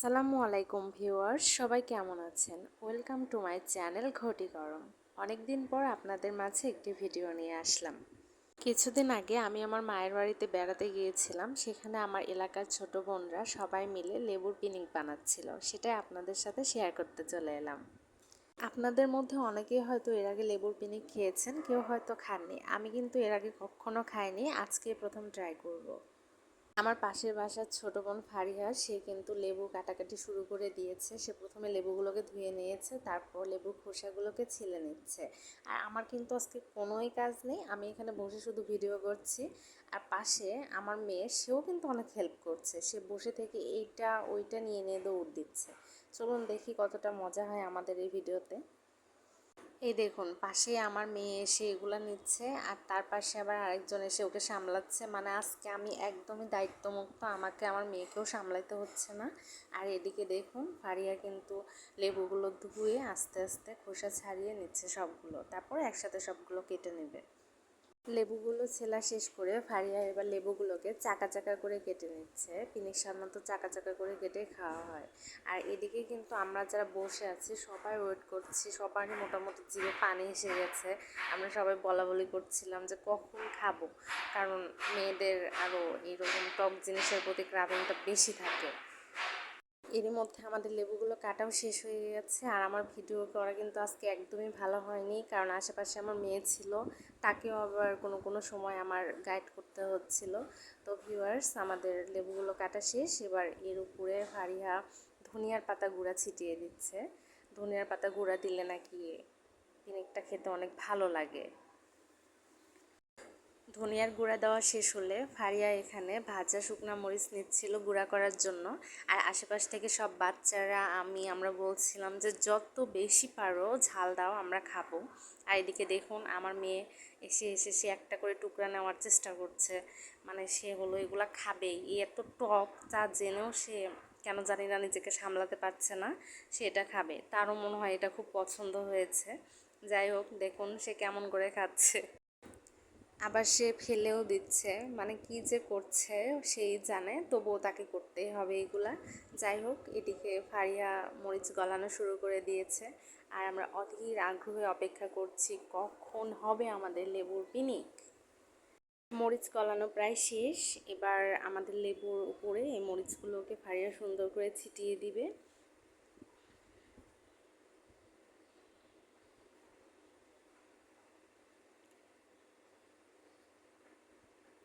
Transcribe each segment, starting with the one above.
আসসালামু আলাইকুম ভিউয়ার্স, সবাই কেমন আছেন? ওয়েলকাম টু মাই চ্যানেল ঘটি গরম। অনেকদিন পর আপনাদের মাঝে একটি ভিডিও নিয়ে আসলাম। কিছুদিন আগে আমি আমার মায়ের বাড়িতে বেড়াতে গিয়েছিলাম। সেখানে আমার এলাকার ছোট বোনরা সবাই মিলে লেবুর পিকনিক বানাচ্ছিল, সেটাই আপনাদের সাথে শেয়ার করতে চলে এলাম। আপনাদের মধ্যে অনেকেই হয়তো এর আগে লেবুর পিকনিক খেয়েছেন, কেউ হয়তো খাননি। আমি কিন্তু এর আগে কখনো খাইনি, আজকে প্রথম ট্রাই করব। আমার পাশের বাসার ছোট বোন ফারিহা, সে কিন্তু লেবু কাটাকাটি শুরু করে দিয়েছে। সে প্রথমে লেবুগুলোকে ধুয়ে নিয়েছে, তারপর লেবুর খোসাগুলোকে ছিলে নিচ্ছে। আর আমার কিন্তু আজকে কোনোই কাজ নেই, আমি এখানে বসে শুধু ভিডিও করছি। আর পাশে আমার মেয়ে, সেও কিন্তু অনেক হেল্প করছে। সে বসে থেকে এইটা ওইটা নিয়ে নিয়ে দৌড় দিচ্ছে। চলুন দেখি কতটা মজা হয় আমাদের এই ভিডিওতে। এই দেখুন, পাশে আমার মেয়ে এসে এগুলো নিচ্ছে, আর তার পাশে আবার আরেকজন এসে ওকে সামলাচ্ছে। মানে আজকে আমি একদমই দায়িত্বমুক্ত, আমাকে আমার মেয়েকেও সামলাইতে হচ্ছে না। আর এদিকে দেখুন, ফারিয়া কিন্তু লেবুগুলো ধুয়ে আস্তে আস্তে খোসা ছাড়িয়ে নিচ্ছে সবগুলো, তারপর একসাথে সবগুলো কেটে নেবে। লেবুগুলো ছেলা শেষ করে ফারিয়া এবার লেবুগুলোকে চাকা চাকা করে কেটে নিচ্ছে। পিকনিক সাধারণত চাকা চাকা করে কেটে খাওয়া হয়। আর এদিকে কিন্তু আমরা যারা বসে আছি সবাই ওয়েট করছি, সবারই মোটামুটি জিভে পানি এসে গেছে। আমরা সবাই বলা বলি করছিলাম যে কখন খাবো, কারণ মেয়েদের আরও এইরকম টক জিনিসের প্রতি ক্রাভিংটা বেশি থাকে। এরই মধ্যে আমাদের লেবুগুলো কাটাও শেষ হয়ে গেছে। আর আমার ভিডিও করা কিন্তু আজকে একদমই ভালো হয়নি, কারণ আশেপাশে আমার মেয়ে ছিল, তাকেও আবার কোনো কোনো সময় আমার গাইড করতে হচ্ছিল। তো ভিউয়ার্স, আমাদের লেবুগুলো কাটা শেষ। এবার এর উপরে ফারিহা ধনিয়ার পাতা গুঁড়া ছিটিয়ে দিচ্ছে। ধনিয়ার পাতা গুঁড়া দিলে নাকি পিকনিকটা খেতে অনেক ভালো লাগে। ধনিয়ার গুঁড়া দেওয়া শেষ হলে ফারিয়া এখানে ভাজা শুকনা মরিচ নিচ্ছিল গুঁড়া করার জন্য। আর আশেপাশ থেকে সব বাচ্চারা, আমরা বলছিলাম যে যত বেশি পারো ঝাল দাও, আমরা খাবো। আর এদিকে দেখুন, আমার মেয়ে এসে এসে সে একটা করে টুকরা নেওয়ার চেষ্টা করছে। মানে সে হলো এগুলা খাবেই, এই এত টক তা জেনেও সে কেন জানি না নিজেকে সামলাতে পারছে না, সে এটা খাবে। তারও মনে হয় এটা খুব পছন্দ হয়েছে। যাই হোক, দেখুন সে কেমন করে খাচ্ছে। আবার সে ফেলেও দিচ্ছে, মানে কি যে করছে সেই জানে, তবুও তাকে করতেই হবে এগুলা। যাই হোক, এদিকে ফারিয়া মরিচ গলানো শুরু করে দিয়েছে। আর আমরা অধীর আগ্রহে অপেক্ষা করছি কখন হবে আমাদের লেবুর পিকনিক। মরিচ গলানো প্রায় শেষ। এবার আমাদের লেবুর উপরে এই মরিচগুলোকে ফারিয়া সুন্দর করে ছিটিয়ে দিবে।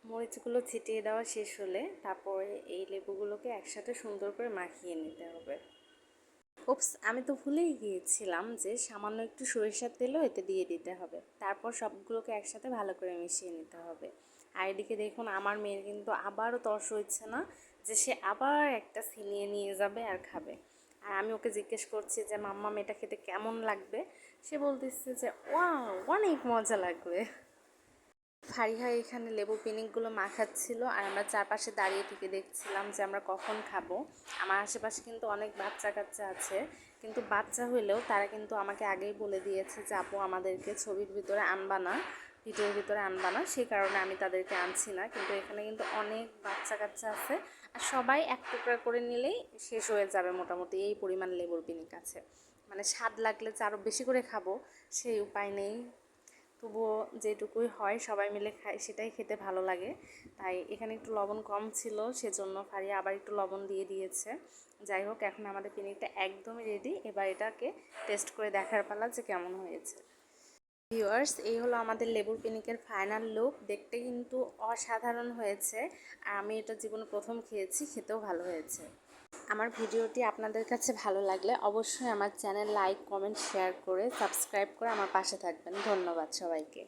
মরিচগুলো ছিটিয়ে দেওয়া শেষ হলে তারপরে এই লেবুগুলোকে একসাথে সুন্দর করে মাখিয়ে নিতে হবে। উপস, আমি তো ভুলেই গিয়েছিলাম যে সামান্য একটু সরিষার তেলও এতে দিয়ে দিতে হবে। তারপর সবগুলোকে একসাথে ভালো করে মিশিয়ে নিতে হবে। আর এদিকে দেখুন, আমার মেয়ের কিন্তু আবারও তর সইছে না যে সে আবার একটা ছিনিয়ে নিয়ে যাবে আর খাবে। আর আমি ওকে জিজ্ঞেস করছি যে মাম্মাম এটা খেতে কেমন লাগবে। সে বলতেছে যে ওয়াও, অনেক মজা লাগবে। ফারিহা এখানে লেবু পিকনিকগুলো মাখাচ্ছিল, আর আমরা চারপাশে দাঁড়িয়ে থেকে দেখছিলাম যে আমরা কখন খাবো। আমার আশেপাশে কিন্তু অনেক বাচ্চা কাচ্চা আছে, কিন্তু বাচ্চা হইলেও তারা কিন্তু আমাকে আগেই বলে দিয়েছে যে আপু আমাদেরকে ছবির ভিতরে আনবা না, ভিডিওর ভিতরে আনবা না, সেই কারণে আমি তাদেরকে আনছি না। কিন্তু এখানে কিন্তু অনেক বাচ্চা কাচ্চা আছে, আর সবাই এক টুকরা করে নিলেই শেষ হয়ে যাবে মোটামুটি, এই পরিমাণ লেবুর পিকনিক আছে। মানে স্বাদ লাগলে যে আরও বেশি করে খাবো সেই উপায় নেই, তবুও যেটুকুই হয় সবাই মিলে খাই, সেটাই খেতে ভালো লাগে। তাই এখানে একটু লবণ কম ছিল, সেজন্য ফারিয়া আবার একটু লবণ দিয়ে দিয়েছে। যাই হোক, এখন আমাদের পিকনিকটা একদমই রেডি। এবার এটাকে টেস্ট করে দেখার পালা যে কেমন হয়েছে। ভিউয়ার্স, এই হলো আমাদের লেবুর পিকনিকের ফাইনাল লুক। দেখতে কিন্তু অসাধারণ হয়েছে, আর আমি এটা জীবনে প্রথম খেয়েছি, খেতেও ভালো হয়েছে। আমার ভিডিওটি আপনাদের কাছে ভালো লাগলে অবশ্যই আমার চ্যানেল লাইক, কমেন্ট, শেয়ার করে সাবস্ক্রাইব করে আমার পাশে থাকবেন। ধন্যবাদ সবাইকে।